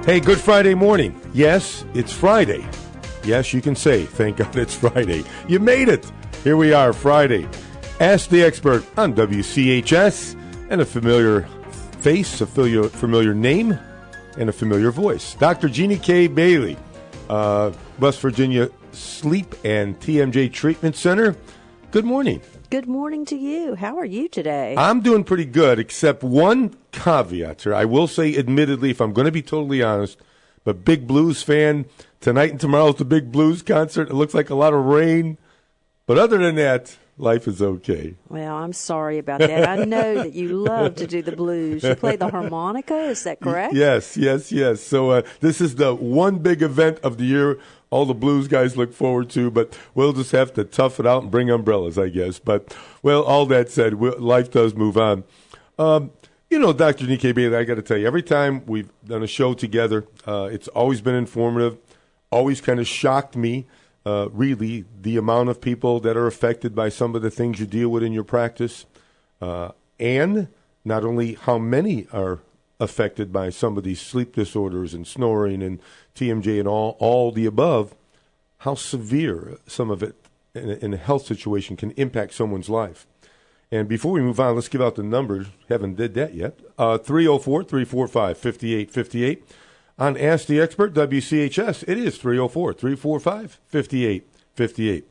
Hey, good Friday morning. Yes, it's Friday. Yes, you can say, thank God it's Friday. You made it. Here we are, Friday. Ask the expert on WCHS, and a familiar face, a familiar name, and a familiar voice. Dr. Jeannie K. Bailey, West Virginia Sleep and TMJ Treatment Center. Good morning. Good morning to you. How are you today? I'm doing pretty good, except one caveat here. I will say, admittedly, if I'm going to be totally honest, but big blues fan. Tonight and tomorrow is the big blues concert. It looks like a lot of rain. But other than that, life is okay. Well, I'm sorry about that. I know that you love to do the blues. You play the harmonica, is that correct? Yes. So this is the one big event of the year all the blues guys look forward to, but we'll just have to tough it out and bring umbrellas, I guess. But, well, all that said, life does move on. Dr. Nikkei Bailey, I got to tell you, every time we've done a show together, it's always been informative, always kind of shocked me, really, the amount of people that are affected by some of the things you deal with in your practice, and not only how many are affected by some of these sleep disorders and snoring and TMJ and all the above, how severe some of it in a health situation can impact someone's life. And before we move on, let's give out the numbers. Haven't did that yet. 304-345-5858. On Ask the Expert, WCHS, it is 304-345-5858.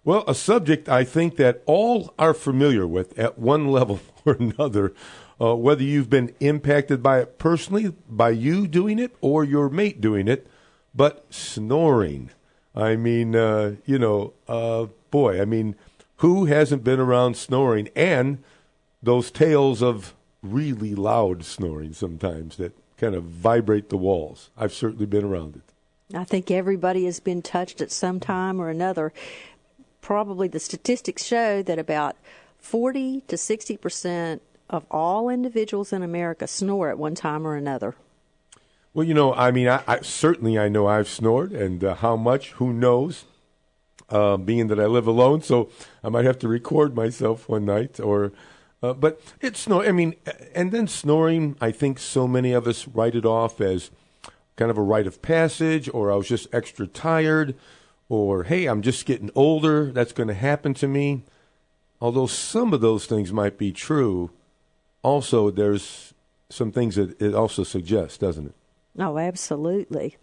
Well, a subject I think that all are familiar with at one level or another, whether you've been impacted by it personally, by you doing it, or your mate doing it, but snoring. I mean, who hasn't been around snoring, and those tales of really loud snoring sometimes that kind of vibrate the walls? I've certainly been around it. I think everybody has been touched at some time or another. Probably the statistics show that about 40 to 60% of all individuals in America snore at one time or another. Well, I certainly know I've snored, and how much, who knows, being that I live alone, so I might have to record myself one night, but it's snore. And then snoring, I think so many of us write it off as kind of a rite of passage, or I was just extra tired, or, hey, I'm just getting older, that's going to happen to me. Although some of those things might be true, also there's some things that it also suggests, doesn't it? Oh, absolutely.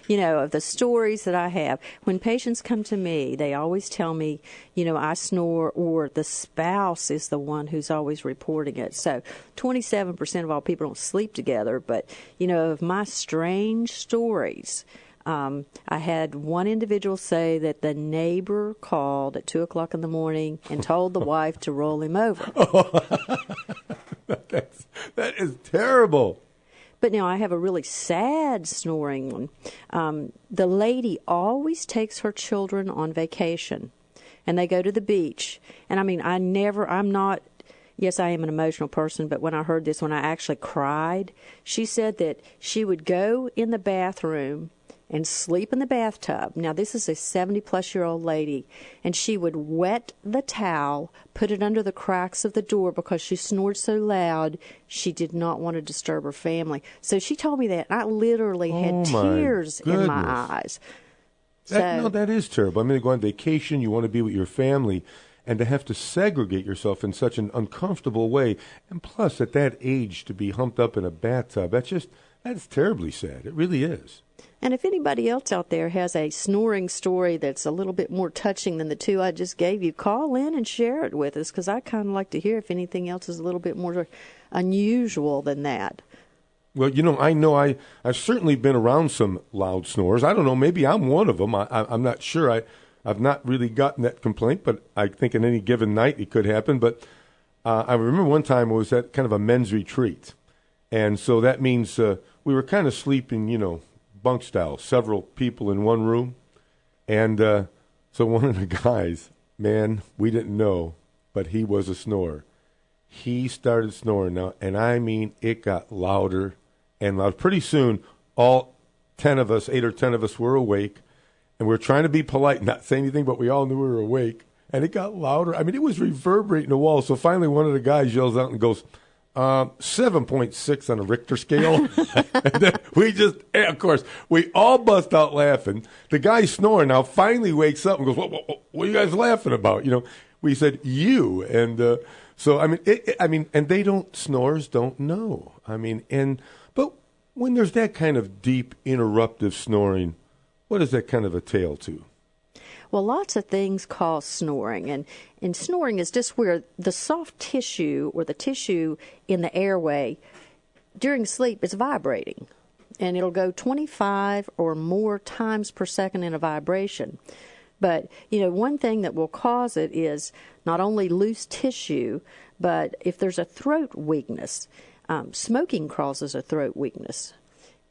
Of the stories that I have, when patients come to me, they always tell me, I snore, or the spouse is the one who's always reporting it. So 27% of all people don't sleep together. But, of my strange stories, I had one individual say that the neighbor called at 2 o'clock in the morning and told the wife to roll him over. That is terrible. But now I have a really sad snoring one. The lady always takes her children on vacation, and they go to the beach. And yes, I am an emotional person, but when I heard this one, I actually cried. She said that she would go in the bathroom and sleep in the bathtub. Now, this is a 70-plus-year-old lady, and she would wet the towel, put it under the cracks of the door because she snored so loud she did not want to disturb her family. So she told me that, and I literally had tears in my eyes. That is terrible. To go on vacation, you want to be with your family, and to have to segregate yourself in such an uncomfortable way, and plus at that age to be humped up in a bathtub, that's terribly sad. It really is. And if anybody else out there has a snoring story that's a little bit more touching than the two I just gave you, call in and share it with us, because I kind of like to hear if anything else is a little bit more unusual than that. Well, I know I've certainly been around some loud snorers. I don't know, maybe I'm one of them. I'm not sure. I've not really gotten that complaint, but I think in any given night it could happen. But I remember one time it was at kind of a men's retreat. And so that means we were kind of sleeping, bunk style, several people in one room. And so one of the guys, man, we didn't know, but he was a snorer. He started snoring now, and it got louder and louder. Pretty soon, all 10 of us, 8 or 10 of us were awake, and we were trying to be polite, not say anything, but we all knew we were awake. And it got louder. It was reverberating the walls. So finally one of the guys yells out and goes, 7.6 on a Richter scale. Of course, we all bust out laughing. The guy snoring now finally wakes up and goes, what are you guys laughing about? We said, you. And so, and they snores don't know. But when there's that kind of deep, interruptive snoring, what is that kind of a tale to? Well, lots of things cause snoring, and snoring is just where the soft tissue or the tissue in the airway during sleep is vibrating, and it'll go 25 or more times per second in a vibration. But, one thing that will cause it is not only loose tissue, but if there's a throat weakness, smoking causes a throat weakness.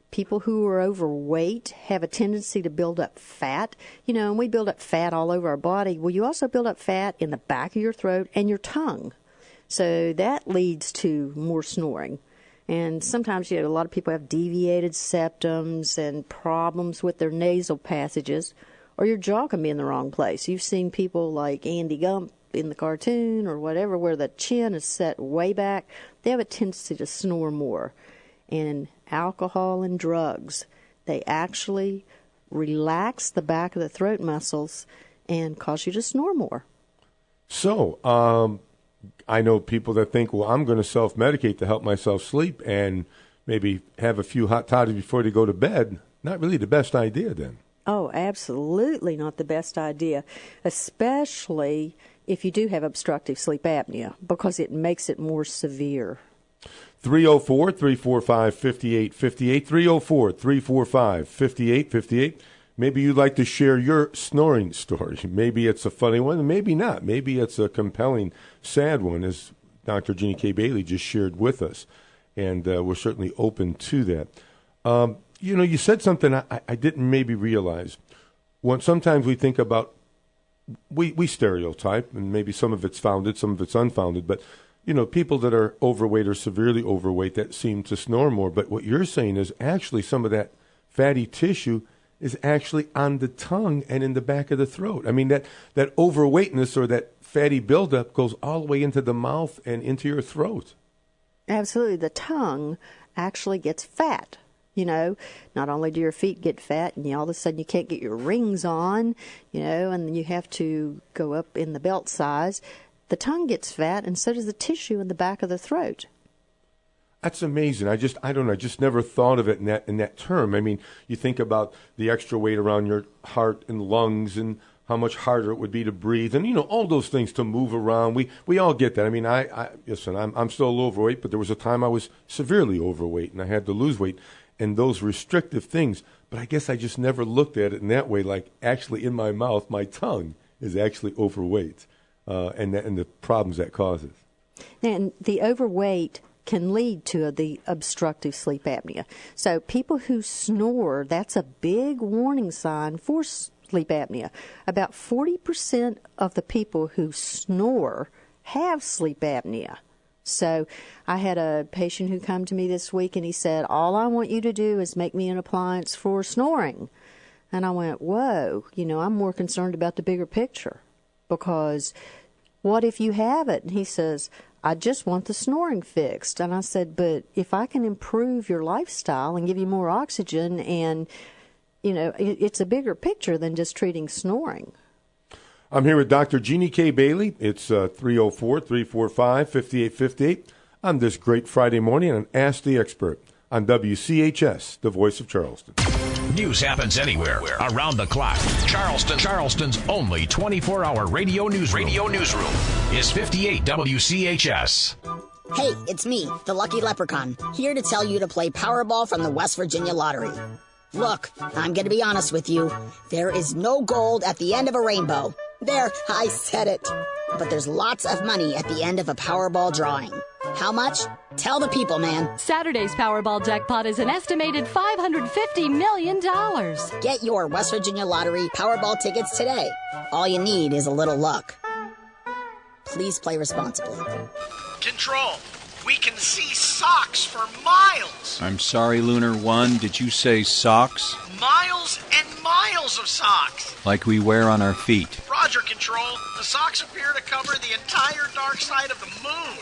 People who are overweight have a tendency to build up fat, and we build up fat all over our body. Well, you also build up fat in the back of your throat and your tongue. So that leads to more snoring. And sometimes, a lot of people have deviated septums and problems with their nasal passages, or your jaw can be in the wrong place. You've seen people like Andy Gump in the cartoon or whatever, where the chin is set way back. They have a tendency to snore more. And alcohol and drugs, they actually relax the back of the throat muscles and cause you to snore more. So, I know people that think, well, I'm going to self-medicate to help myself sleep and maybe have a few hot toddies before they go to bed. Not really the best idea then. Oh, absolutely not the best idea, especially if you do have obstructive sleep apnea, because it makes it more severe. 304-345-5858, 304-345-5858. Maybe you'd like to share your snoring story. Maybe it's a funny one, maybe not. Maybe it's a compelling, sad one, as Dr. Jeannie K. Bailey just shared with us. And we're certainly open to that. You said something I didn't maybe realize. Sometimes we think about, we stereotype, and maybe some of it's founded, some of it's unfounded, but people that are overweight or severely overweight that seem to snore more. But what you're saying is actually some of that fatty tissue is actually on the tongue and in the back of the throat. That overweightness or that fatty buildup goes all the way into the mouth and into your throat. Absolutely. The tongue actually gets fat. Not only do your feet get fat, and all of a sudden you can't get your rings on, and you have to go up in the belt size. The tongue gets fat, and so does the tissue in the back of the throat. That's amazing. I just never thought of it in that term. You think about the extra weight around your heart and lungs, and how much harder it would be to breathe, and all those things to move around. We all get that. I'm still a little overweight, but there was a time I was severely overweight, and I had to lose weight, and those restrictive things. But I guess I just never looked at it in that way. Like actually, in my mouth, my tongue is actually overweight. And the problems that causes. And the overweight can lead to the obstructive sleep apnea. So people who snore, that's a big warning sign for sleep apnea. About 40% of the people who snore have sleep apnea. So I had a patient who come to me this week, and he said, all I want you to do is make me an appliance for snoring. And I went, whoa, I'm more concerned about the bigger picture. Because what if you have it? And he says, I just want the snoring fixed. And I said, but if I can improve your lifestyle and give you more oxygen, and, it's a bigger picture than just treating snoring. I'm here with Dr. Jeannie K. Bailey. It's 304-345-5858 on this great Friday morning on Ask the Expert on WCHS, the voice of Charleston. News happens anywhere, around the clock. Charleston's only 24-hour radio newsroom is 58 WCHS. Hey, it's me, the Lucky Leprechaun, here to tell you to play Powerball from the West Virginia Lottery. Look, I'm going to be honest with you. There is no gold at the end of a rainbow. There, I said it. But there's lots of money at the end of a Powerball drawing. How much? Tell the people, man. Saturday's Powerball jackpot is an estimated $550 million. Get your West Virginia Lottery Powerball tickets today. All you need is a little luck. Please play responsibly. Control. We can see socks for miles. I'm sorry, Lunar One. Did you say socks? Miles and miles of socks. Like we wear on our feet. Roger, Control. The socks appear to cover the entire dark side of the moon.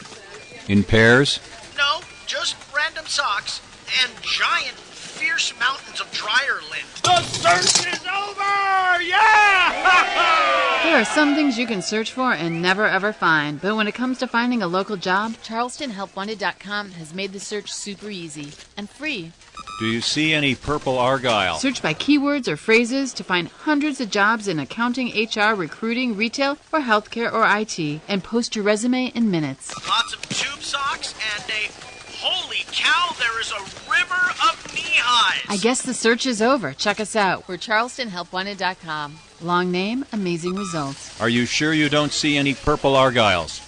In pairs? No, just random socks and giant, fierce mountains of dryer lint. The search is over! Yeah! There are some things you can search for and never ever find, but when it comes to finding a local job, CharlestonHelpWanted.com has made the search super easy and free. Do you see any purple argyle? Search by keywords or phrases to find hundreds of jobs in accounting, HR, recruiting, retail, or healthcare or IT, and post your resume in minutes. Lots of tube socks and holy cow, there is a river of knee-highs. I guess the search is over. Check us out. We're CharlestonHelpWanted.com. Long name, amazing results. Are you sure you don't see any purple argyles?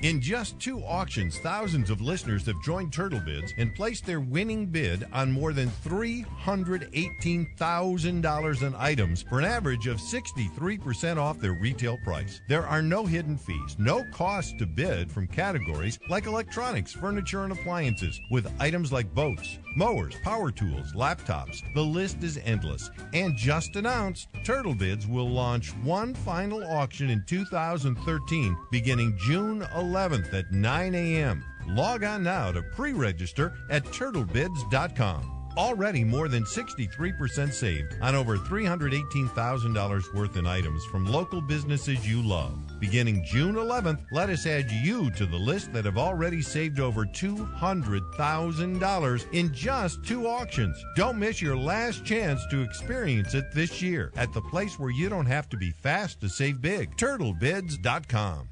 In just 2 auctions, thousands of listeners have joined Turtle Bids and placed their winning bid on more than $318,000 in items for an average of 63% off their retail price. There are no hidden fees, no cost to bid from categories like electronics, furniture, and appliances, with items like boats, mowers, power tools, laptops. The list is endless. And just announced, Turtle Bids will launch one final auction in 2013 beginning June 11th at 9 a.m. Log on now to pre-register at turtlebids.com. Already more than 63% saved on over $318,000 worth in items from local businesses you love. Beginning June 11th, let us add you to the list that have already saved over $200,000 in just 2 auctions. Don't miss your last chance to experience it this year at the place where you don't have to be fast to save big. turtlebids.com.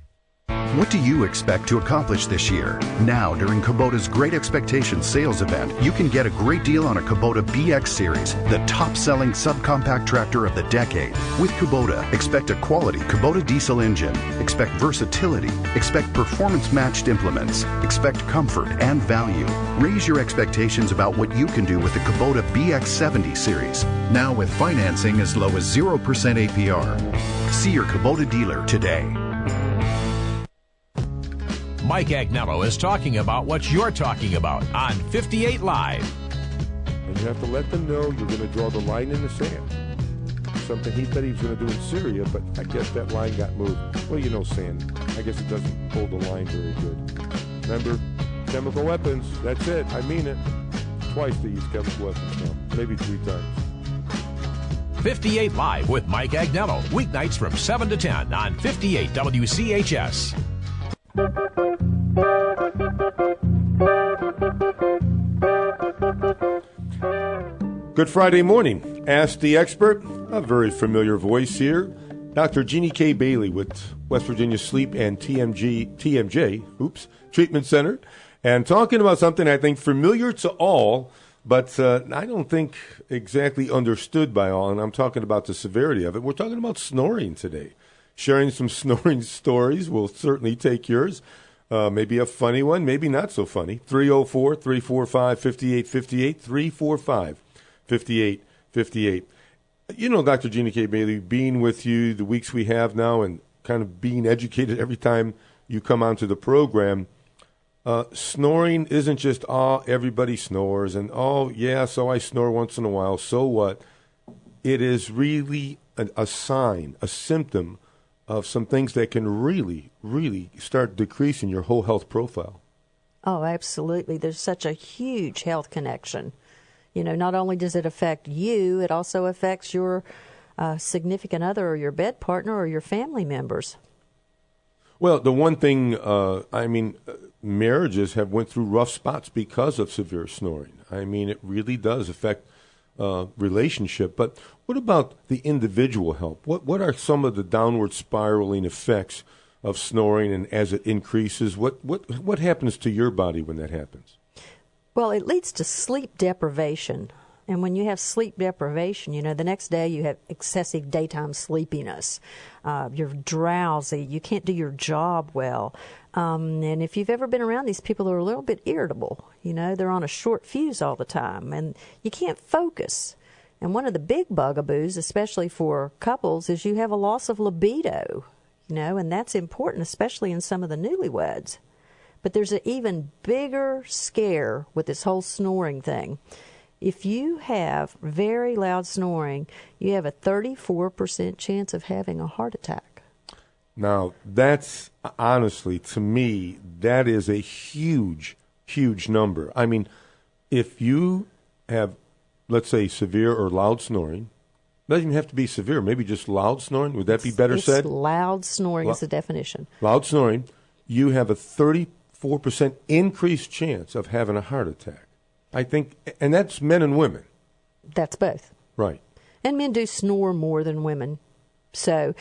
What do you expect to accomplish this year? Now, during Kubota's Great Expectations sales event, you can get a great deal on a Kubota BX Series, the top-selling subcompact tractor of the decade. With Kubota, expect a quality Kubota diesel engine, expect versatility, expect performance-matched implements, expect comfort and value. Raise your expectations about what you can do with the Kubota BX70 Series, now with financing as low as 0% APR. See your Kubota dealer today. Mike Agnello is talking about what you're talking about on 58 Live. And you have to let them know you're going to draw the line in the sand. Something he said he was going to do in Syria, but I guess that line got moved. Well, you know sand. I guess it doesn't hold the line very good. Remember, chemical weapons, that's it. I mean it. Twice they use chemical weapons now. Maybe 3 times. 58 Live with Mike Agnello. Weeknights from 7 to 10 on 58 WCHS. Good Friday morning. Ask the Expert, a very familiar voice here. Dr. Jeannie K. Bailey with West Virginia Sleep and TMJ Treatment Center. And talking about something I think familiar to all, but I don't think exactly understood by all. And I'm talking about the severity of it. We're talking about snoring today. Sharing some snoring stories. We'll certainly take yours. Maybe a funny one, maybe not so funny. 304-345-5858, 345-5858. You know, Dr. Jeannie K. Bailey, being with you the weeks we have now and kind of being educated every time you come onto the program, snoring isn't just, everybody snores, and, so I snore once in a while, so what? It is really a sign, a symptom of some things that can really, really start decreasing your whole health profile. Oh, absolutely. There's such a huge health connection. You know, not only does it affect you, it also affects your significant other or your bed partner or your family members. Well, the one thing, marriages have went through rough spots because of severe snoring. I mean, it really does affect relationship. But what about the individual health? What are some of the downward spiraling effects of snoring, and as it increases, what happens to your body when that happens? Well, it leads to sleep deprivation. And when you have sleep deprivation, you know, the next day you have excessive daytime sleepiness. You're drowsy. You can't do your job well. And if you've ever been around these people, they're a little bit irritable. You know, they're on a short fuse all the time, and you can't focus. And one of the big bugaboos, especially for couples, is you have a loss of libido, you know, and that's important, especially in some of the newlyweds. But there's an even bigger scare with this whole snoring thing. If you have very loud snoring, you have a 34% chance of having a heart attack. Now, that's honestly, to me, that is a huge huge number. I mean, if you have, let's say, severe or loud snoring, it doesn't even have to be severe, maybe just loud snoring. Would that be better said? Loud snoring is the definition. Loud snoring, you have a 34% increased chance of having a heart attack. I think, and that's men and women. That's both. Right. And men do snore more than women. So,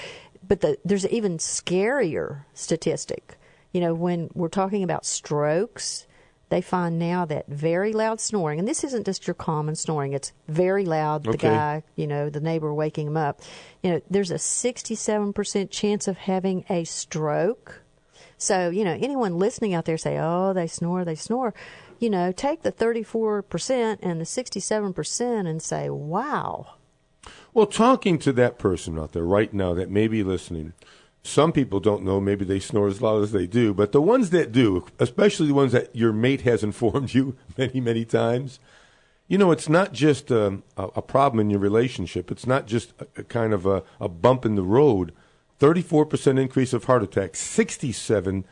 but there's an even scarier statistic. You know, when we're talking about strokes, they find now that very loud snoring, and this isn't just your common snoring, it's very loud, the guy, you know, the neighbor waking him up. You know, there's a 67% chance of having a stroke. So, you know, anyone listening out there say, oh, they snore. You know, take the 34% and the 67% and say, wow. Well, talking to that person out there right now that may be listening, some people don't know, maybe they snore as loud as they do, but the ones that do, especially the ones that your mate has informed you many, many times, you know, it's not just a problem in your relationship. It's not just a kind of a bump in the road. 34% increase of heart attacks, 67%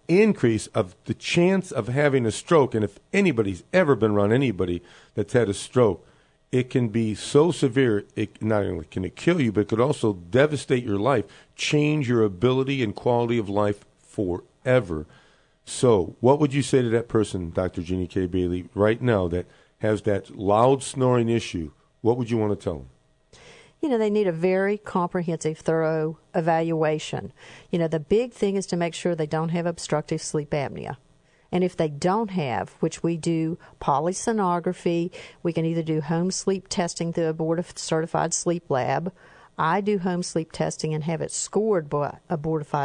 increase of the chance of having a stroke. And if anybody's ever been around anybody that's had a stroke, it can be so severe, it not only can it kill you, but it could also devastate your life, change your ability and quality of life forever. So what would you say to that person, Dr. Jeannie K. Bailey, right now that has that loud snoring issue? What would you want to tell them? You know, they need a very comprehensive, thorough evaluation. You know, the big thing is to make sure they don't have obstructive sleep apnea. And if they don't have, which we do polysonography, we can either do home sleep testing through a board-certified sleep lab. I do home sleep testing and have it scored by a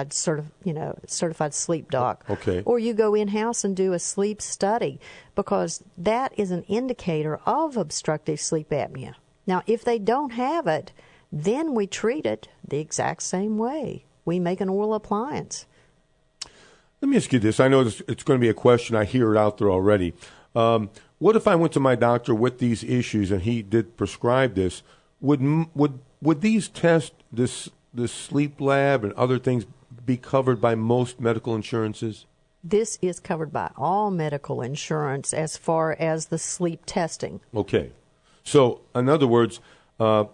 certified sleep doc. Okay. Or you go in-house and do a sleep study, because that is an indicator of obstructive sleep apnea. Now, if they don't have it, then we treat it the exact same way. We make an oral appliance. Let me ask you this. I know it's going to be a question. I hear it out there already. What if I went to my doctor with these issues and he did prescribe this? Would these tests, this sleep lab and other things, be covered by most medical insurances? This is covered by all medical insurance as far as the sleep testing. Okay. So, in other words,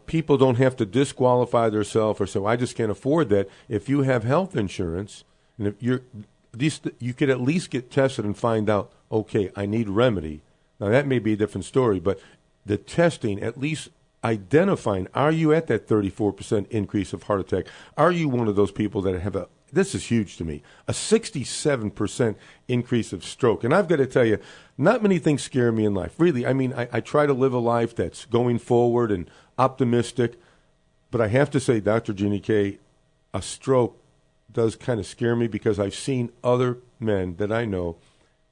people don't have to disqualify themselves or say, well, I just can't afford that. If you have health insurance, and if you could at least get tested and find out, okay, I need remedy. Now, that may be a different story, but the testing, at least identifying, are you at that 34% increase of heart attack? Are you one of those people that have this is huge to me, a 67% increase of stroke? And I've got to tell you, not many things scare me in life. Really, I mean, I try to live a life that's going forward and optimistic, but I have to say, Dr. Jeannie K., a stroke does kind of scare me because I've seen other men that I know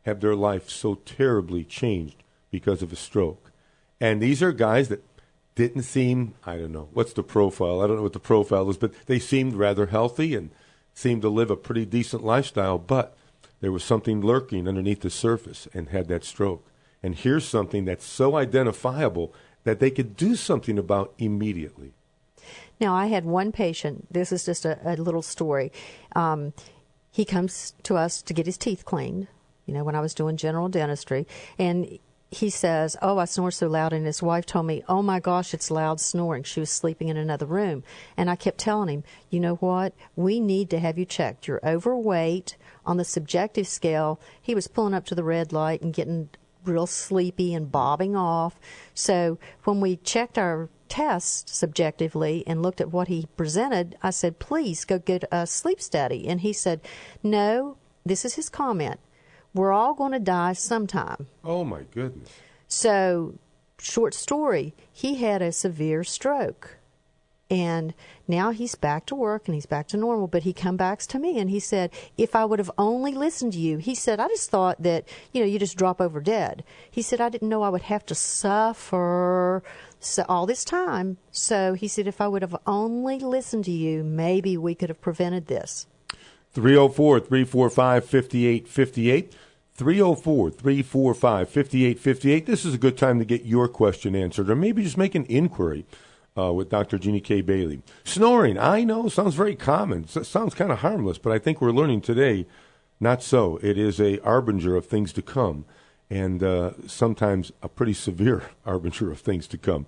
have their life so terribly changed because of a stroke. And these are guys that didn't seem, I don't know, what's the profile? I don't know what the profile is, but they seemed rather healthy and seemed to live a pretty decent lifestyle, but there was something lurking underneath the surface and had that stroke. And here's something that's so identifiable that they could do something about immediately. Now, I had one patient, this is just a little story. He comes to us to get his teeth cleaned, you know, when I was doing general dentistry, and he says, oh, I snore so loud, and his wife told me, oh my gosh, it's loud snoring. She was sleeping in another room. And I kept telling him, you know what, we need to have you checked. You're overweight. On the subjective scale, he was pulling up to the red light and getting real sleepy and bobbing off. So when we checked our test subjectively and looked at what he presented, I said, please go get a sleep study. And he said, no, this is his comment, we're all going to die sometime. Oh, my goodness. So, short story, he had a severe stroke. And now he's back to work and he's back to normal. But he come back to me and he said, if I would have only listened to you, he said, I just thought that, you know, you just drop over dead. He said, I didn't know I would have to suffer all this time. So he said, if I would have only listened to you, maybe we could have prevented this. 304-345-5858. 304-345-5858. This is a good time to get your question answered, or maybe just make an inquiry with Dr. Jeannie K. Bailey. Snoring, I know, sounds very common. Sounds kind of harmless, but I think we're learning today Not so. It is a harbinger of things to come, and sometimes a pretty severe harbinger of things to come.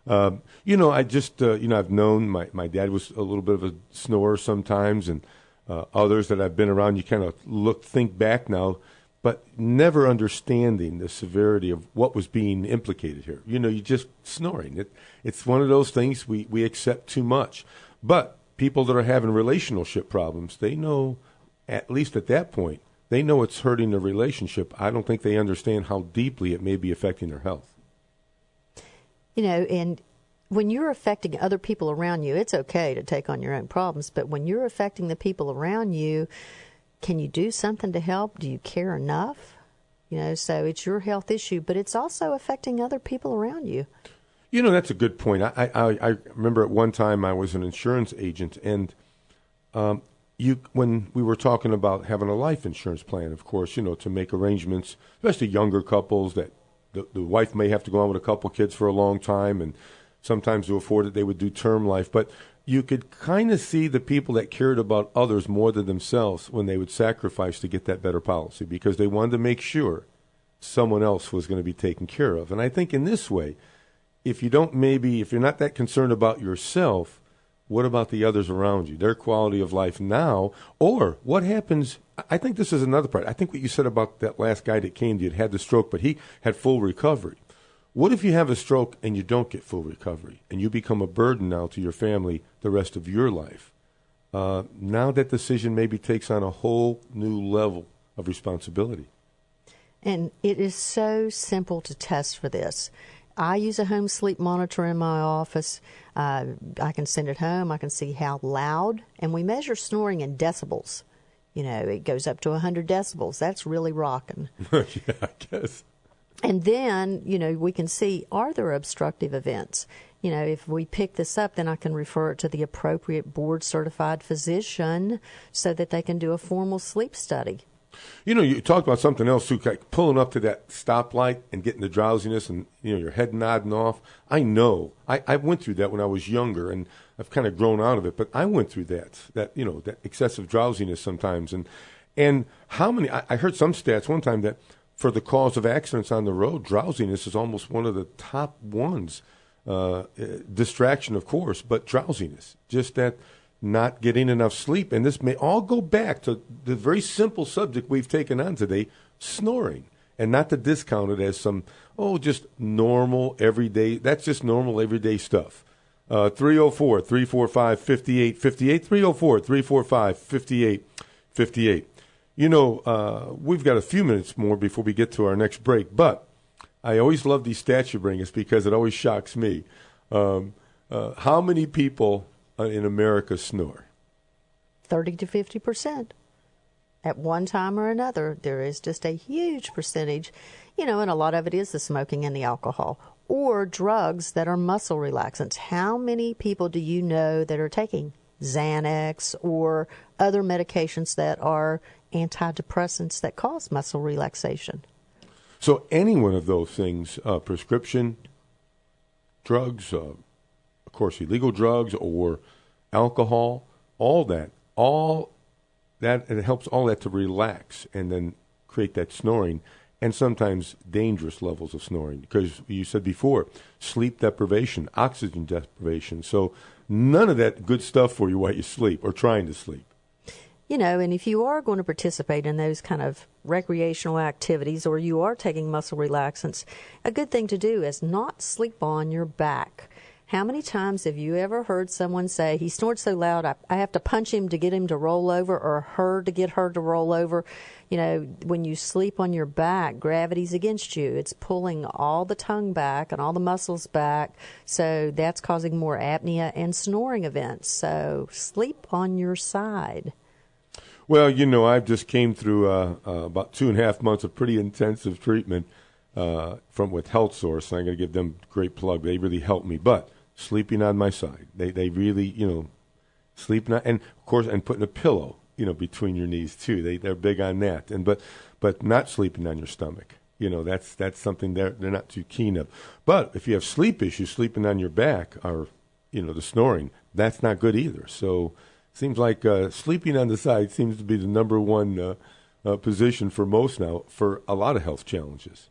I just, I've known my dad was a little bit of a snorer sometimes, and others that I've been around, you kind of think back now, but never understanding the severity of what was being implicated here. You just snoring. It's one of those things we accept too much. But people that are having relationship problems, they know, at least at that point, they know it's hurting their relationship. I don't think they understand how deeply it may be affecting their health. And when you're affecting other people around you, it's okay to take on your own problems. But when you're affecting the people around you, can you do something to help? Do you care enough? So it's your health issue, but it's also affecting other people around you. That's a good point. I remember at one time I was an insurance agent, and when we were talking about having a life insurance plan, of course, to make arrangements, especially younger couples that the wife may have to go on with a couple kids for a long time, and sometimes to afford it, they would do term life. But you could kind of see the people that cared about others more than themselves when they would sacrifice to get that better policy, because they wanted to make sure someone else was going to be taken care of. And I think in this way, if you're not that concerned about yourself, what about the others around you, their quality of life now? Or what happens, I think this is another part. I think what you said about that last guy that came to you, had the stroke, but he had full recovery. What if you have a stroke and you don't get full recovery, and you become a burden now to your family the rest of your life? Now that decision maybe takes on a whole new level of responsibility. And it is so simple to test for this. I use a home sleep monitor in my office. I can send it home. I can see how loud. And we measure snoring in decibels. It goes up to 100 decibels. That's really rocking. Yeah, I guess. And then, we can see, are there obstructive events? If we pick this up, then I can refer it to the appropriate board-certified physician so that they can do a formal sleep study. You talked about something else, too, like pulling up to that stoplight and getting the drowsiness and, your head nodding off. I know. I went through that when I was younger, and I've kind of grown out of it, but I went through that excessive drowsiness sometimes. And how many, I heard some stats one time that for the cause of accidents on the road, drowsiness is almost one of the top ones. Distraction, of course, but drowsiness, just that not getting enough sleep. And this may all go back to the very simple subject we've taken on today, snoring, and not to discount it as some, just normal everyday, that's just normal everyday stuff. 304-345-5858, 304-345-5858. We've got a few minutes more before we get to our next break, but I always love these stats you bring us because it always shocks me. How many people in America snore? 30 to 50%. At one time or another, there is just a huge percentage, and a lot of it is the smoking and the alcohol or drugs that are muscle relaxants. How many people do you know that are taking Xanax or other medications that are antidepressants that cause muscle relaxation? So any one of those things, prescription drugs, of course, illegal drugs or alcohol, all that, it helps all that to relax and then create that snoring and sometimes dangerous levels of snoring. Because you said before, sleep deprivation, oxygen deprivation. So none of that good stuff for you while you sleep or trying to sleep. And if you are going to participate in those kind of recreational activities or you are taking muscle relaxants, a good thing to do is not sleep on your back. How many times have you ever heard someone say, he snored so loud, I have to punch him to get him to roll over, or her to get her to roll over? When you sleep on your back, gravity's against you. It's pulling all the tongue back and all the muscles back, so that's causing more apnea and snoring events. So sleep on your side. Well, I just came through about 2.5 months of pretty intensive treatment with Health Source. I'm going to give them a great plug. They really helped me. But sleeping on my side, they really, sleeping on, and of course, and putting a pillow, between your knees too. They're big on that. But not sleeping on your stomach. That's something they're not too keen of. But if you have sleep issues, sleeping on your back or the snoring, that's not good either. So. Seems like sleeping on the side seems to be the number one position for most now for a lot of health challenges.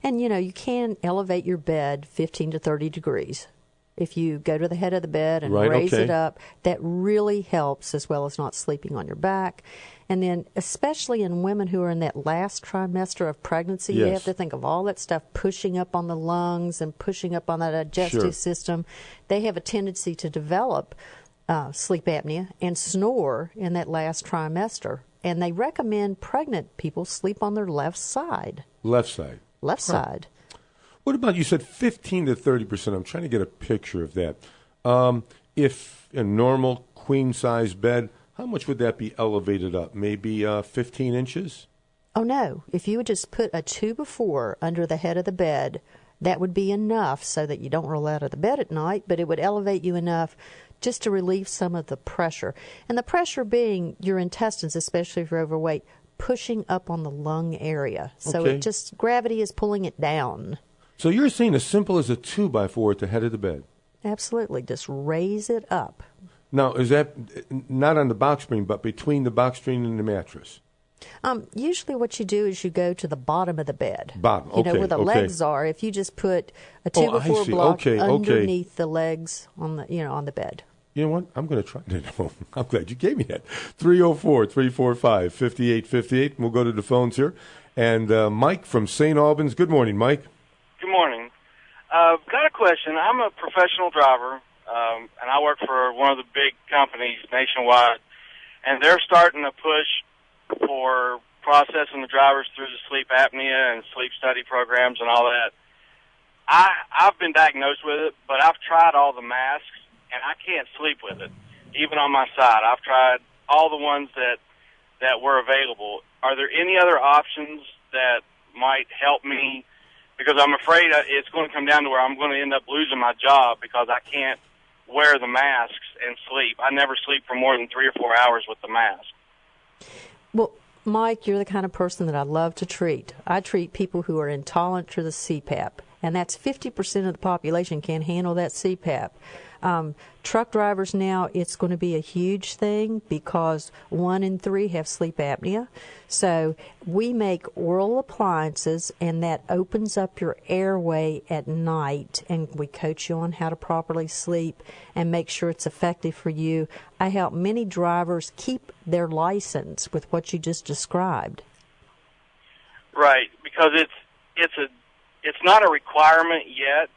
And, you can elevate your bed 15 to 30 degrees. If you go to the head of the bed and raise it up, that really helps, as well as not sleeping on your back. And then especially in women who are in that last trimester of pregnancy, you have to think of all that stuff pushing up on the lungs and pushing up on the digestive system. They have a tendency to develop sleep apnea and snore in that last trimester. And they recommend pregnant people sleep on their left side. Left side. Left side. What about, you said 15 to 30%. I'm trying to get a picture of that. If a normal queen-size bed, how much would that be elevated up? Maybe 15 inches? Oh, no. If you would just put a 2x4 under the head of the bed, that would be enough so that you don't roll out of the bed at night, but it would elevate you enough just to relieve some of the pressure. And the pressure being your intestines, especially if you're overweight, pushing up on the lung area. So it just, gravity is pulling it down. So you're saying as simple as a 2x4 at the head of the bed? Absolutely. Just raise it up. Now, is that not on the box spring, but between the box spring and the mattress? Usually what you do is you go to the bottom of the bed. Bottom, okay. Where the legs are. If you just put a 2x4 block underneath the legs on the bed. You know what? I'm going to try that. I'm glad you gave me that. 304-345-5858. We'll go to the phones here. And Mike from St. Albans. Good morning, Mike. Good morning. Got a question. I'm a professional driver, and I work for one of the big companies nationwide, and they're starting to push for processing the drivers through the sleep apnea and sleep study programs and all that. I've been diagnosed with it, but I've tried all the masks, and I can't sleep with it, even on my side. I've tried all the ones that were available. Are there any other options that might help me? Because I'm afraid it's going to come down to where I'm going to end up losing my job because I can't wear the masks and sleep. I never sleep for more than 3 or 4 hours with the mask. Well, Mike, you're the kind of person that I love to treat. I treat people who are intolerant to the CPAP, and that's 50% of the population can't handle that CPAP. Truck drivers now, it's going to be a huge thing because 1 in 3 have sleep apnea. So we make oral appliances, and that opens up your airway at night, and we coach you on how to properly sleep and make sure it's effective for you. I help many drivers keep their license with what you just described. Right, because it's not a requirement yet.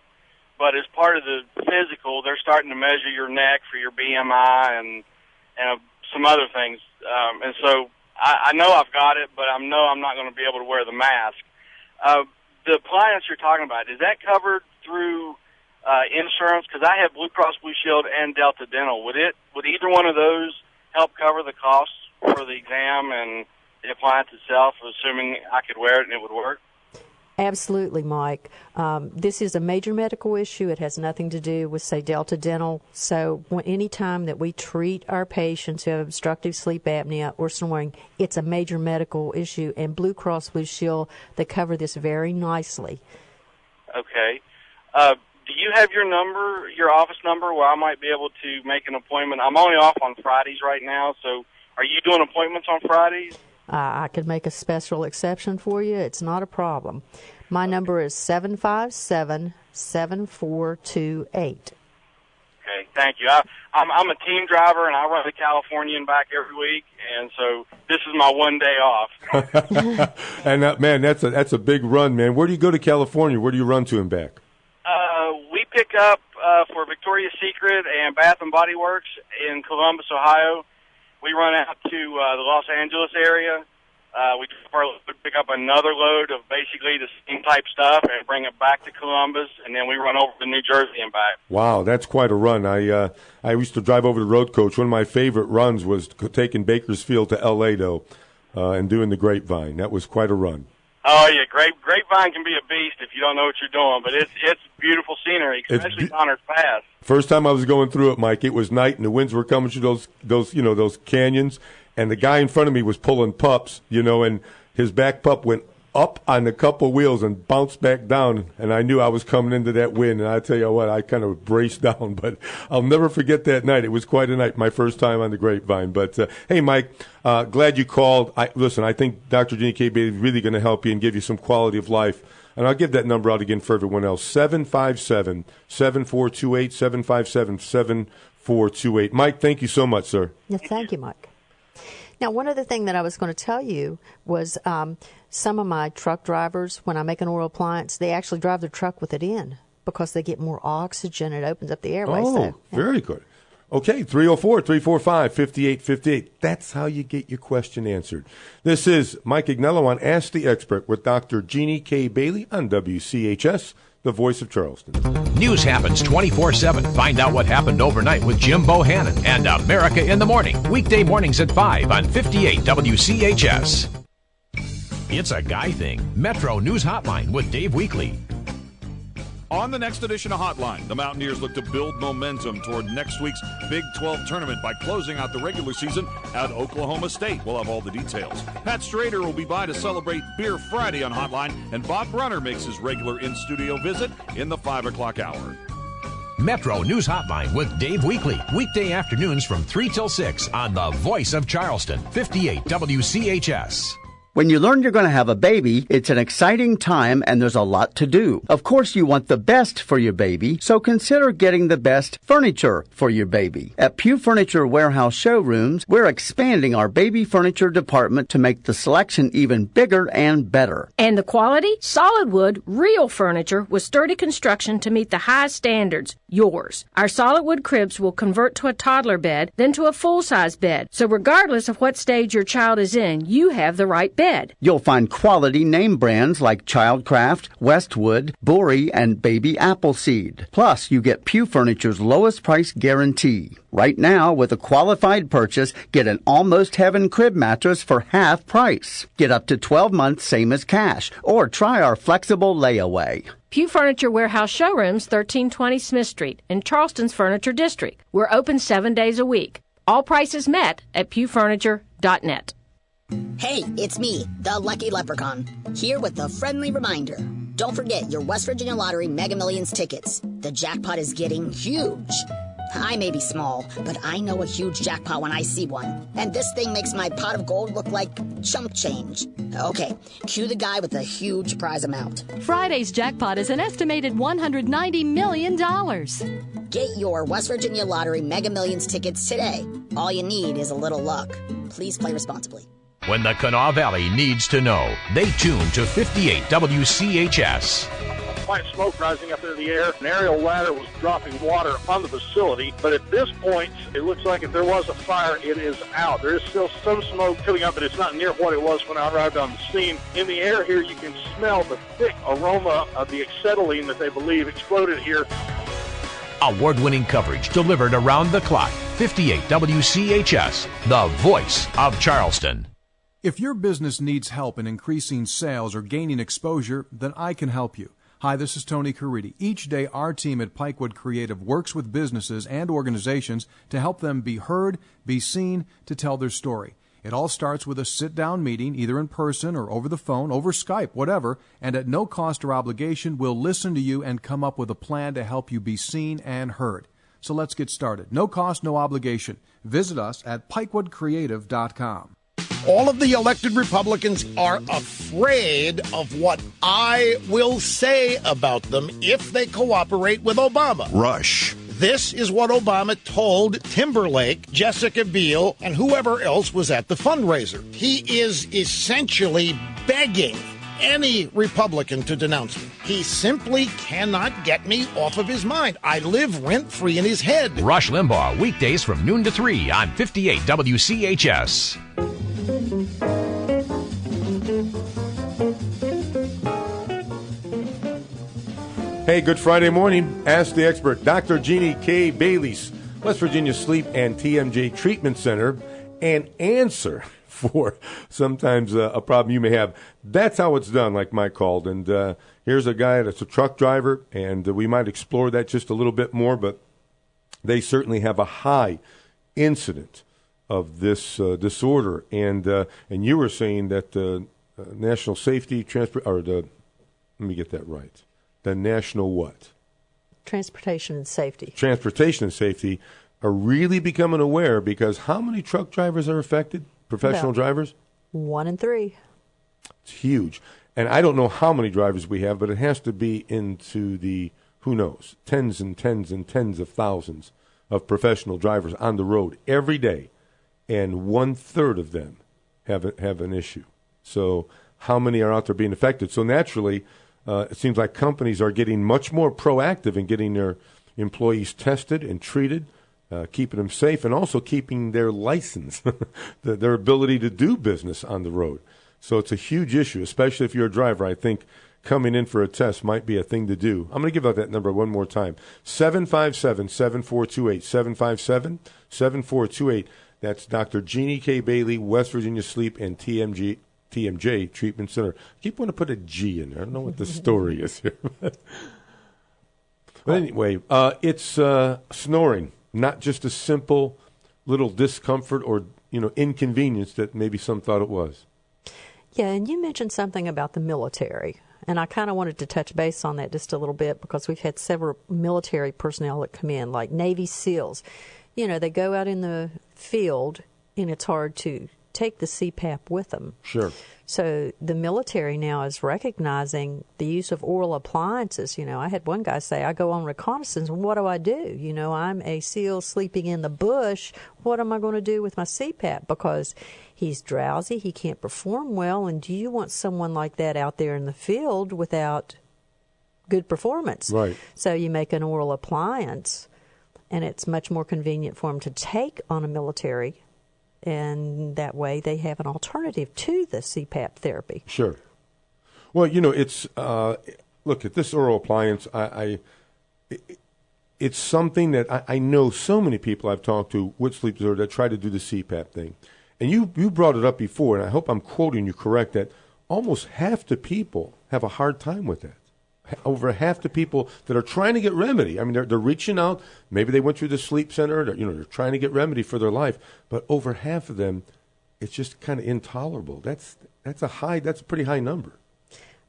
But as part of the physical, they're starting to measure your neck for your BMI and some other things. And so I know I've got it, but I know I'm not going to be able to wear the mask. The appliance you're talking about, is that covered through insurance? Because I have Blue Cross Blue Shield and Delta Dental. Would either one of those help cover the costs for the exam and the appliance itself, assuming I could wear it and it would work? Absolutely, Mike. This is a major medical issue. It has nothing to do with, say, Delta Dental. So any time that we treat our patients who have obstructive sleep apnea or snoring, it's a major medical issue. And Blue Cross Blue Shield, they cover this very nicely. Okay. Do you have your office number, where I might be able to make an appointment? I'm only off on Fridays right now, so are you doing appointments on Fridays? I could make a special exception for you. It's not a problem. My number is 757-7428. Okay, thank you. I'm a team driver, and I run to California and back every week, and so this is my one day off. And man, that's a big run, man. Where do you go to California? Where do you run to and back? We pick up for Victoria's Secret and Bath and Body Works in Columbus, Ohio. We run out to the Los Angeles area. We pick up another load of basically the same type stuff and bring it back to Columbus, and then we run over to New Jersey and back. Wow, that's quite a run. I used to drive over the road coach. One of my favorite runs was taking Bakersfield to L.A., though, and doing the Grapevine. That was quite a run. Oh, yeah, Grapevine can be a beast if you don't know what you're doing, but it's beautiful scenery, especially Connors Pass. First time I was going through it, Mike, it was night, and the winds were coming through those canyons, and the guy in front of me was pulling pups, and his back pup went up on a couple wheels and bounced back down, and I knew I was coming into that wind, and I tell you what, I kind of braced down, but I'll never forget that night. It was quite a night, my first time on the Grapevine. But, hey, Mike, glad you called. Listen, I think Dr. Jeannie K. Bailey is really going to help you and give you some quality of life. And I'll give that number out again for everyone else, 757-7428, 757-7428. Mike, thank you so much, sir. Yeah, thank you, Mike. Now, one other thing that I was going to tell you was some of my truck drivers, when I make an oral appliance, they actually drive their truck with it in because they get more oxygen. It opens up the airway. Oh, so, yeah. Very good. Okay, 304-345-5858. That's how you get your question answered. This is Mike Agnello on Ask the Expert with Dr. Jeannie K. Bailey on WCHS, the voice of Charleston. News happens 24/7. Find out what happened overnight with Jim Bohannon and America in the Morning. Weekday mornings at 5 on 58 WCHS. It's a guy thing. Metro News Hotline with Dave Weekley. On the next edition of Hotline, the Mountaineers look to build momentum toward next week's Big 12 tournament by closing out the regular season at Oklahoma State. We'll have all the details. Pat Strader will be by to celebrate Beer Friday on Hotline, and Bob Brunner makes his regular in-studio visit in the 5 o'clock hour. Metro News Hotline with Dave Weekley. Weekday afternoons from 3 till 6 on the voice of Charleston, 58 WCHS. When you learn you're going to have a baby, it's an exciting time and there's a lot to do. Of course, you want the best for your baby, so consider getting the best furniture for your baby. At Pew Furniture Warehouse Showrooms, we're expanding our baby furniture department to make the selection even bigger and better. And the quality? Solid wood, real furniture with sturdy construction to meet the high standards. Yours. Our solid wood cribs will convert to a toddler bed, then to a full-size bed. So regardless of what stage your child is in, you have the right bed. You'll find quality name brands like Childcraft, Westwood, Bory, and Baby Appleseed. Plus, you get Pew Furniture's lowest price guarantee. Right now, with a qualified purchase, get an Almost Heaven crib mattress for half price. Get up to 12 months, same as cash, or try our flexible layaway. Pew Furniture Warehouse Showrooms, 1320 Smith Street, in Charleston's Furniture District. We're open 7 days a week. All prices met at pewfurniture.net. Hey, it's me, the Lucky Leprechaun, here with a friendly reminder. Don't forget your West Virginia Lottery Mega Millions tickets. The jackpot is getting huge. I may be small, but I know a huge jackpot when I see one. And this thing makes my pot of gold look like chump change. Okay, cue the guy with the huge prize amount. Friday's jackpot is an estimated $190 million. Get your West Virginia Lottery Mega Millions tickets today. All you need is a little luck. Please play responsibly. When the Kanawha Valley needs to know, they tune to 58 WCHS. White smoke rising up into the air. An aerial ladder was dropping water on the facility, but at this point, it looks like if there was a fire, it is out. There is still some smoke coming up, but it's not near what it was when I arrived on the scene. In the air here, you can smell the thick aroma of the acetylene that they believe exploded here. Award-winning coverage delivered around the clock. 58 WCHS, the voice of Charleston. If your business needs help in increasing sales or gaining exposure, then I can help you. Hi, this is Tony Caridi. Each day, our team at Pikewood Creative works with businesses and organizations to help them be heard, be seen, to tell their story. It all starts with a sit-down meeting, either in person or over the phone, over Skype, whatever, and at no cost or obligation, we'll listen to you and come up with a plan to help you be seen and heard. So let's get started. No cost, no obligation. Visit us at pikewoodcreative.com. All of the elected Republicans are afraid of what I will say about them if they cooperate with Obama. Rush. This is what Obama told Timberlake, Jessica Biel, and whoever else was at the fundraiser. He is essentially begging any Republican to denounce me. He simply cannot get me off of his mind. I live rent-free in his head. Rush Limbaugh, weekdays from noon to 3 on 58 WCHS. Hey, good Friday morning. Ask the Expert, Dr. Jeannie K. Bailey's West Virginia Sleep and TMJ Treatment Center, an answer for sometimes a problem you may have. That's how it's done, like Mike called. And here's a guy that's a truck driver, and we might explore that just a little bit more, but they certainly have a high incident of this disorder. And you were saying that National Safety Transport, or let me get that right. The National what? Transportation and Safety. Transportation and Safety are really becoming aware, because how many truck drivers are affected? Professional drivers? 1 in 3. It's huge. And I don't know how many drivers we have, but it has to be into the, who knows, tens and tens and tens of thousands of professional drivers on the road every day. And 1/3 of them have an issue. So how many are out there being affected? So naturally, it seems like companies are getting much more proactive in getting their employees tested and treated, keeping them safe, and also keeping their license, their ability to do business on the road. So it's a huge issue, especially if you're a driver. I think coming in for a test might be a thing to do. I'm going to give out that number one more time. 757-7428. 757-7428. That's Dr. Jeannie K. Bailey, West Virginia Sleep and TMJ Treatment Center. I keep wanting to put a G in there. I don't know what the story is here. But anyway, it's snoring, not just a simple little discomfort or inconvenience that maybe some thought it was. Yeah, and you mentioned something about the military, and I kind of wanted to touch base on that just a little bit, because we've had several military personnel that come in, like Navy SEALs. They go out in the field, and it's hard to take the CPAP with them. Sure. So the military now is recognizing the use of oral appliances. I had one guy say, I go on reconnaissance, and what do? I'm a SEAL sleeping in the bush. What am I going to do with my CPAP? Because he's drowsy, he can't perform well, and do you want someone like that out there in the field without good performance? Right. So you make an oral appliance, and it's much more convenient for them to take on a military, and that way they have an alternative to the CPAP therapy. Sure. Well, it's look at this oral appliance. It's something that I know so many people I've talked to with sleep disorder that try to do the CPAP thing, and you brought it up before, and I hope I'm quoting you correct, that almost half the people have a hard time with that. Over half the people that are trying to get remedy. I mean, they're reaching out. Maybe they went through the sleep center. They're trying to get remedy for their life. But over half of them, it's just kind of intolerable. That's a pretty high number.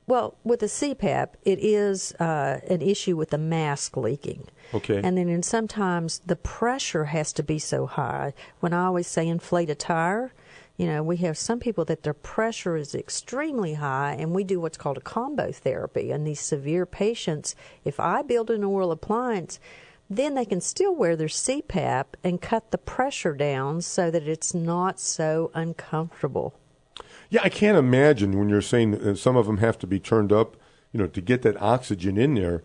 Well, with the CPAP, it is an issue with the mask leaking. Okay. And then sometimes the pressure has to be so high. When I always say inflate a tire, we have some people that their pressure is extremely high, and we do what's called a combo therapy. And these severe patients, if I build an oral appliance, then they can still wear their CPAP and cut the pressure down so that it's not so uncomfortable. Yeah, I can't imagine when you're saying that some of them have to be turned up, to get that oxygen in there.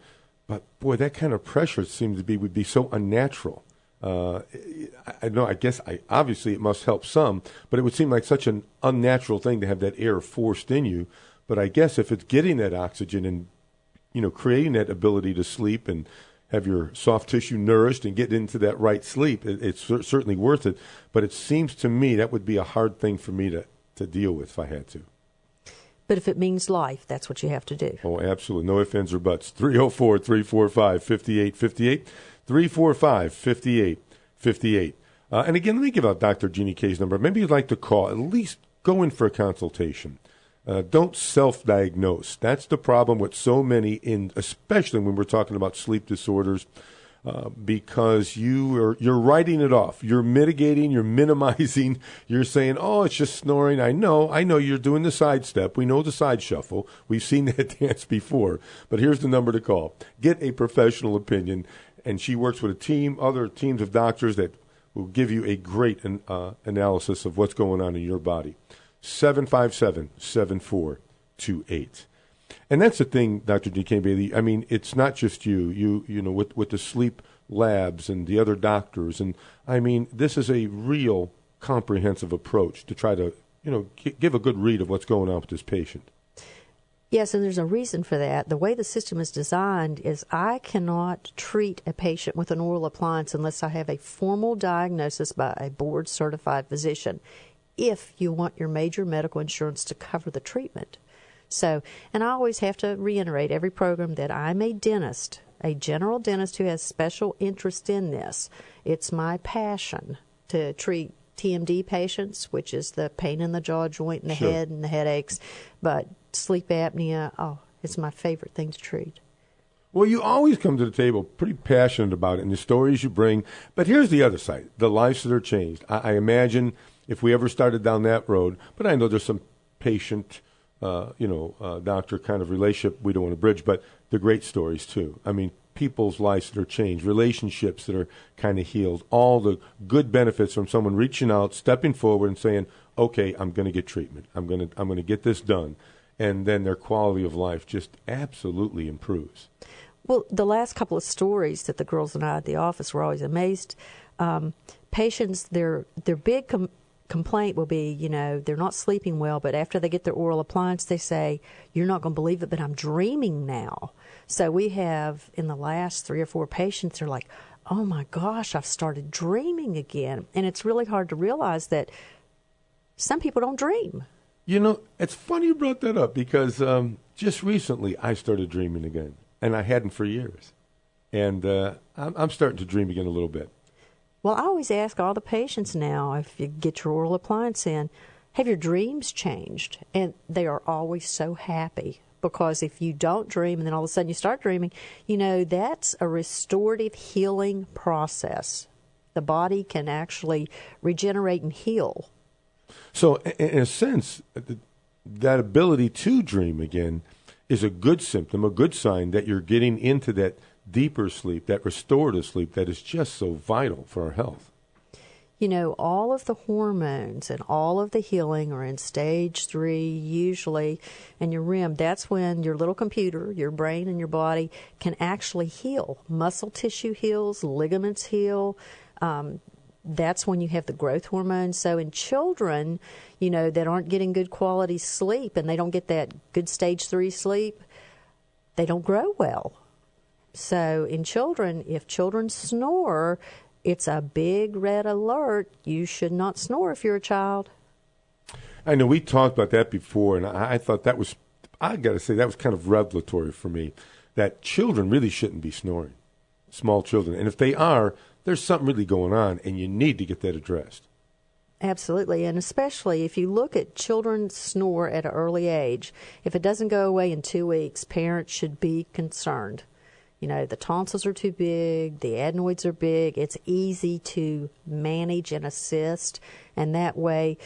But boy, that kind of pressure would be so unnatural. I know. I guess obviously it must help some, but it would seem like such an unnatural thing to have that air forced in you. But I guess if it's getting that oxygen and creating that ability to sleep and have your soft tissue nourished and get into that right sleep, it's certainly worth it. But it seems to me that would be a hard thing for me to deal with if I had to. But if it means life, that's what you have to do. Oh, absolutely. No ifs, ands, or buts. 304-345-5858. 345-5858. And again, let me give out Dr. Jeannie K's number. Maybe you'd like to call, at least go in for a consultation. Don't self-diagnose. That's the problem with so many, especially when we're talking about sleep disorders, because you're writing it off. You're mitigating, you're minimizing, you're saying, oh, it's just snoring. I know you're doing the side step. We know the side shuffle. We've seen that dance before. But here's the number to call. Get a professional opinion. And she works with other teams of doctors that will give you a great analysis of what's going on in your body. 757-7428. And that's the thing, Dr. D.K. Bailey. I mean, it's not just you with the sleep labs and the other doctors. And, I mean, this is a real comprehensive approach to try to, give a good read of what's going on with this patient. Yes, and there's a reason for that. The way the system is designed is I cannot treat a patient with an oral appliance unless I have a formal diagnosis by a board-certified physician, if you want your major medical insurance to cover the treatment. So, and I always have to reiterate every program that I'm a dentist, a general dentist who has special interest in this. It's my passion to treat TMD patients, which is the pain in the jaw joint and the Sure. head and the headaches. But sleep apnea, it's my favorite thing to treat. Well, you always come to the table pretty passionate about it and the stories you bring. But here's the other side, the lives that are changed. I imagine if we ever started down that road, but I know there's some patient, doctor kind of relationship we don't want to bridge, but the great stories too. I mean, people's lives that are changed, relationships that are kind of healed, all the good benefits from someone reaching out, stepping forward and saying, okay, I'm going to get treatment. I'm going to get this done. And then their quality of life just absolutely improves. Well, the last couple of stories that the girls and I at the office were always amazed. Patients, their big complaint will be, they're not sleeping well, but after they get their oral appliance, they say, you're not going to believe it, but I'm dreaming now. So we have, in the last 3 or 4 patients, they're like, oh my gosh, I've started dreaming again. And it's really hard to realize that some people don't dream. It's funny you brought that up because just recently I started dreaming again, and I hadn't for years. And I'm starting to dream again a little bit. Well, I always ask all the patients now, if you get your oral appliance in, have your dreams changed? And they are always so happy, because if you don't dream and then all of a sudden you start dreaming, that's a restorative healing process. The body can actually regenerate and heal. So, in a sense, that ability to dream again is a good symptom, a good sign that you're getting into that deeper sleep, that restorative sleep that is just so vital for our health. All of the hormones and all of the healing are in stage 3 usually, and your REM, that's when your little computer, your brain and your body can actually heal. Muscle tissue heals, ligaments heal. That's when you have the growth hormones. So in children, that aren't getting good quality sleep and they don't get that good stage 3 sleep, they don't grow well. So in children, if children snore, it's a big red alert. You should not snore if you're a child. I know we talked about that before, and I thought that was, I got to say, that was kind of revelatory for me, that children really shouldn't be snoring, small children. And if they are, there's something really going on, and you need to get that addressed. Absolutely, and especially if you look at children snore at an early age, if it doesn't go away in 2 weeks, parents should be concerned. The tonsils are too big, the adenoids are big. It's easy to manage and assist, and that way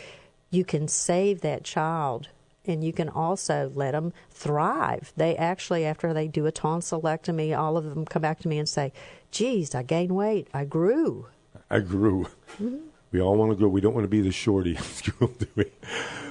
you can save that child, and you can also let them thrive. They actually, after they do a tonsillectomy, all of them come back to me and say, geez, I gained weight. I grew. Mm-hmm. We all want to grow. We don't want to be the shorty in school, do we?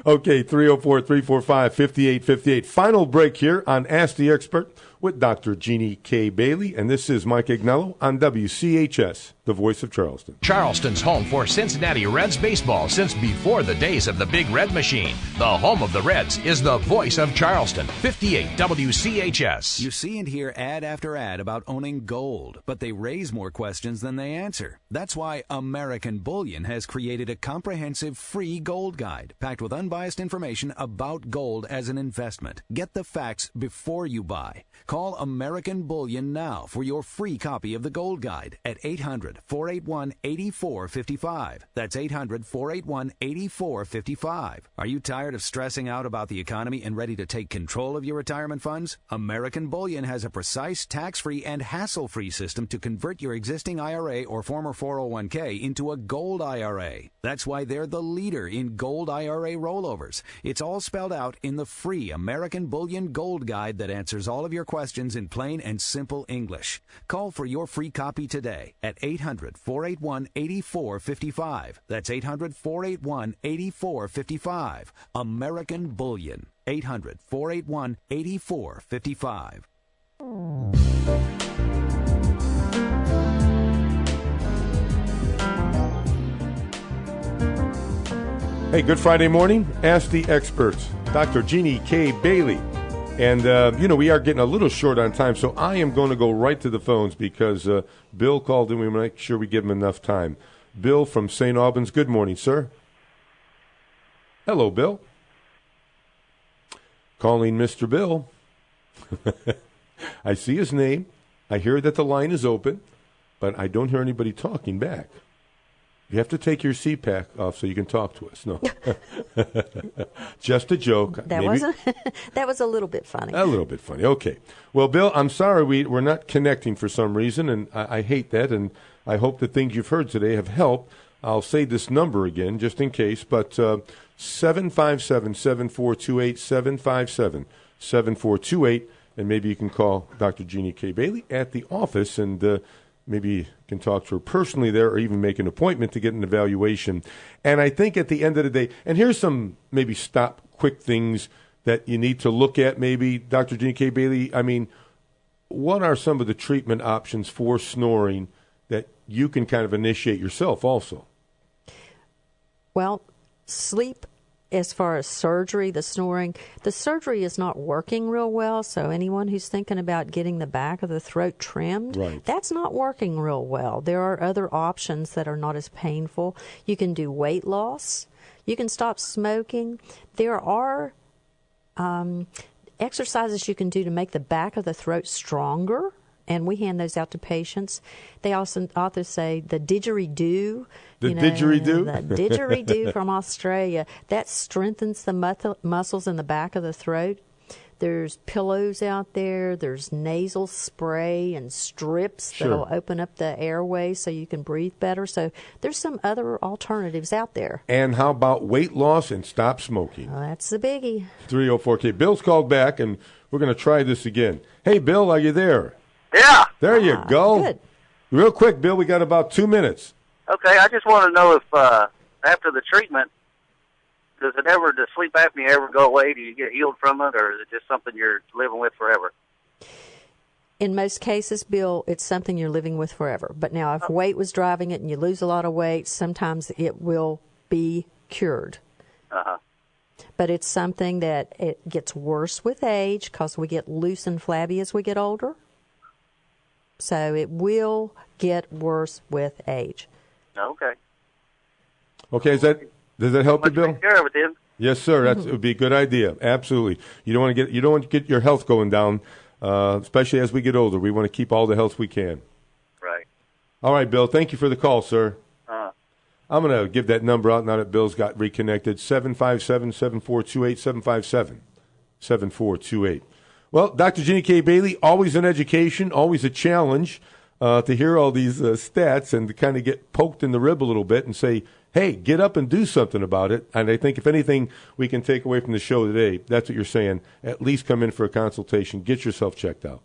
Okay, 304-345-5858. Final break here on Ask the Expert with Dr. Jeannie K. Bailey, and this is Mike Agnello on WCHS, the voice of Charleston. Charleston's home for Cincinnati Reds baseball since before the days of the Big Red Machine. The home of the Reds is the voice of Charleston, 58 WCHS. You see and hear ad after ad about owning gold, but they raise more questions than they answer. That's why American Bullion has created a comprehensive free gold guide packed with unbiased information about gold as an investment. Get the facts before you buy. Call American Bullion now for your free copy of the Gold Guide at 800-481-8455. That's 800-481-8455. Are you tired of stressing out about the economy and ready to take control of your retirement funds? American Bullion has a precise, tax-free, and hassle-free system to convert your existing IRA or former 401k into a gold IRA. That's why they're the leader in gold IRA rollovers. It's all spelled out in the free American Bullion Gold Guide that answers all of your questions in plain and simple English. Call for your free copy today at 800-481-8455. That's 800-481-8455. American Bullion. 800-481-8455. Hey, good Friday morning. Ask the Experts. Dr. Jeannie K. Bailey. And, we are getting a little short on time, so I am going to go right to the phones because Bill called and we want to make sure we give him enough time. Bill from St. Albans, good morning, sir. Hello, Bill. Calling Mr. Bill. I see his name. I hear that the line is open, but I don't hear anybody talking back. You have to take your CPAP off so you can talk to us. No. Just a joke. That was a little bit funny. A little bit funny. Okay. Well, Bill, I'm sorry we're not connecting for some reason, and I hate that, and I hope the things you've heard today have helped. I'll say this number again just in case, but 757-7428, 757-7428, and maybe you can call Dr. Jeannie K. Bailey at the office, and maybe you can talk to her personally there or even make an appointment to get an evaluation. And I think at the end of the day, and here's some maybe stop quick things that you need to look at maybe, Dr. Jeannie K. Bailey. I mean, what are some of the treatment options for snoring that you can kind of initiate yourself also? Well, sleep. As far as surgery, the surgery is not working real well, so anyone who's thinking about getting the back of the throat trimmed, that's not working real well. There are other options that are not as painful. You can do weight loss. You can stop smoking. There are exercises you can do to make the back of the throat stronger, and we hand those out to patients. They also say the didgeridoo. The didgeridoo? The didgeridoo from Australia. That strengthens the muscles in the back of the throat. There's pillows out there. There's nasal spray and strips that'll open up the airway so you can breathe better. So there's some other alternatives out there. And how about weight loss and stop smoking? Well, that's the biggie. 304K. Bill's called back, and we're going to try this again. Hey, Bill, are you there? Yeah. There you go. Good. Real quick, Bill, we got about 2 minutes. Okay, I just want to know if after the treatment, does the sleep apnea ever go away? Do you get healed from it, or is it just something you're living with forever? In most cases, Bill, it's something you're living with forever. But now, if weight was driving it and you lose a lot of weight, sometimes it will be cured. Uh-huh. But it's something that it gets worse with age because we get loose and flabby as we get older. So it will get worse with age. Okay. Okay, does that help you, Bill? Take care of it then. Yes, sir. It would be a good idea. Absolutely. You don't want to get your health going down, especially as we get older. We want to keep all the health we can. Right. All right, Bill. Thank you for the call, sir. I'm going to give that number out now that Bill's got reconnected. 757-7428, 757-7428. Well, Dr. Jeannie K. Bailey, always an education, always a challenge to hear all these stats and to kind of get poked in the rib a little bit and say, hey, get up and do something about it. And I think if anything we can take away from the show today, that's what you're saying. At least come in for a consultation. Get yourself checked out.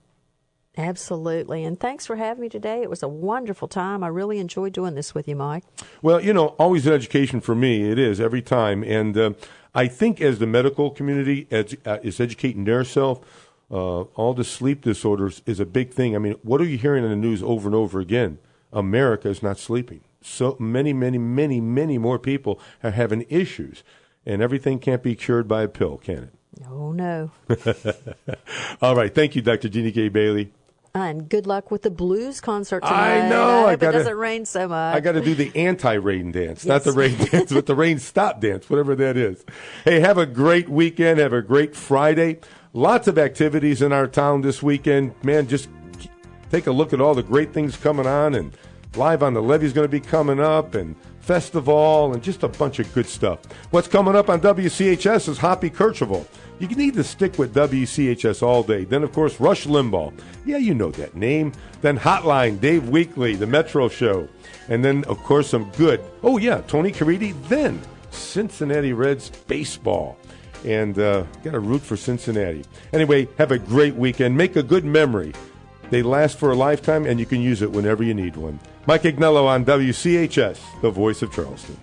Absolutely. And thanks for having me today. It was a wonderful time. I really enjoyed doing this with you, Mike. Well, always an education for me. It is every time. And I think as the medical community is educating their self, all the sleep disorders is a big thing. I mean, what are you hearing in the news over and over again? America is not sleeping. So many, many, many, many more people are having issues. And everything can't be cured by a pill, can it? Oh, no. All right. Thank you, Dr. Jeannie K. Bailey. And good luck with the blues concert tonight. I know. I hope it doesn't rain so much. I got to do the anti-rain dance, not the rain dance, but the rain stop dance, whatever that is. Hey, have a great weekend. Have a great Friday. Lots of activities in our town this weekend. Man, just take a look at all the great things coming on. And Live on the Levee is going to be coming up, and Festival, and just a bunch of good stuff. What's coming up on WCHS is Hoppy Kercheval. You need to stick with WCHS all day. Then, of course, Rush Limbaugh. Yeah, you know that name. Then Hotline, Dave Weekley, The Metro Show. And then, of course, some good, Tony Caridi. Then Cincinnati Reds baseball. And got to root for Cincinnati. Anyway, have a great weekend. Make a good memory. They last for a lifetime, and you can use it whenever you need one. Mike Agnello on WCHS, the voice of Charleston.